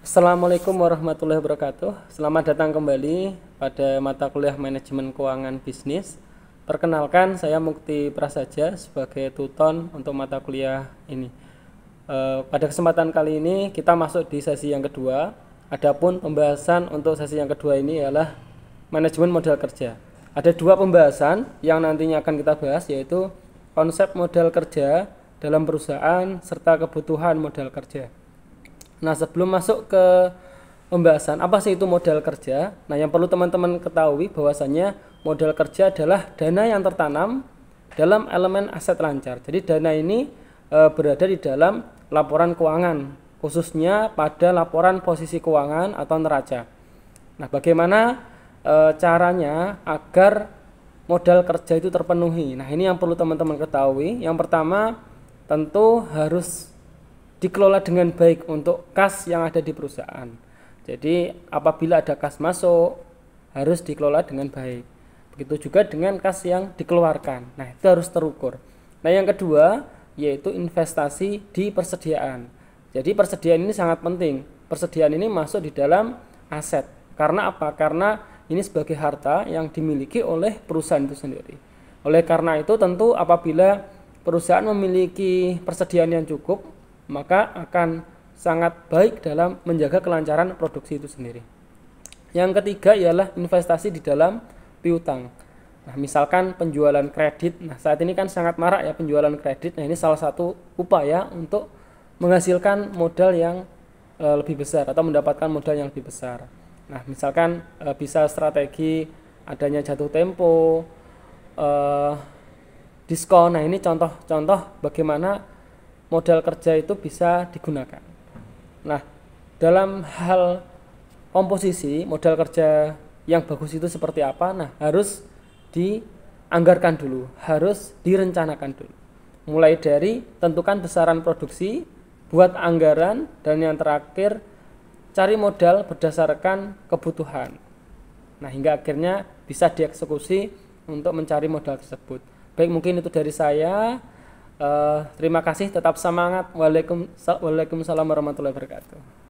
Assalamualaikum warahmatullahi wabarakatuh. Selamat datang kembali pada mata kuliah Manajemen Keuangan Bisnis. Perkenalkan, saya Mukti Prasaja sebagai tutor untuk mata kuliah ini. Pada kesempatan kali ini kita masuk di sesi yang kedua. Adapun pembahasan untuk sesi yang kedua ini adalah manajemen modal kerja. Ada dua pembahasan yang nantinya akan kita bahas, yaitu konsep modal kerja dalam perusahaan serta kebutuhan modal kerja. Nah, sebelum masuk ke pembahasan apa sih itu modal kerja, nah yang perlu teman-teman ketahui bahwasannya modal kerja adalah dana yang tertanam dalam elemen aset lancar. Jadi dana ini berada di dalam laporan keuangan, khususnya pada laporan posisi keuangan atau neraca. Nah, bagaimana caranya agar modal kerja itu terpenuhi? Nah, ini yang perlu teman-teman ketahui. Yang pertama, tentu harus dikelola dengan baik untuk kas yang ada di perusahaan. Jadi apabila ada kas masuk harus dikelola dengan baik. Begitu juga dengan kas yang dikeluarkan. Nah, itu harus terukur. Nah, yang kedua yaitu investasi di persediaan. Jadi persediaan ini sangat penting. Persediaan ini masuk di dalam aset. Karena apa? Karena ini sebagai harta yang dimiliki oleh perusahaan itu sendiri. Oleh karena itu tentu apabila perusahaan memiliki persediaan yang cukup, maka akan sangat baik dalam menjaga kelancaran produksi itu sendiri. Yang ketiga ialah investasi di dalam piutang. Nah, misalkan penjualan kredit. Nah, saat ini kan sangat marak ya penjualan kredit. Nah, ini salah satu upaya untuk menghasilkan modal yang lebih besar atau mendapatkan modal yang lebih besar. Nah, misalkan bisa strategi adanya jatuh tempo, diskon. Nah, ini contoh-contoh bagaimana modal kerja itu bisa digunakan. Nah, dalam hal komposisi modal kerja yang bagus itu seperti apa? Nah, harus dianggarkan dulu, harus direncanakan dulu. Mulai dari tentukan besaran produksi, buat anggaran, dan yang terakhir cari modal berdasarkan kebutuhan. Nah, hingga akhirnya bisa dieksekusi untuk mencari modal tersebut. Baik, mungkin itu dari saya. Terima kasih, tetap semangat. Waalaikumsalam warahmatullahi wabarakatuh.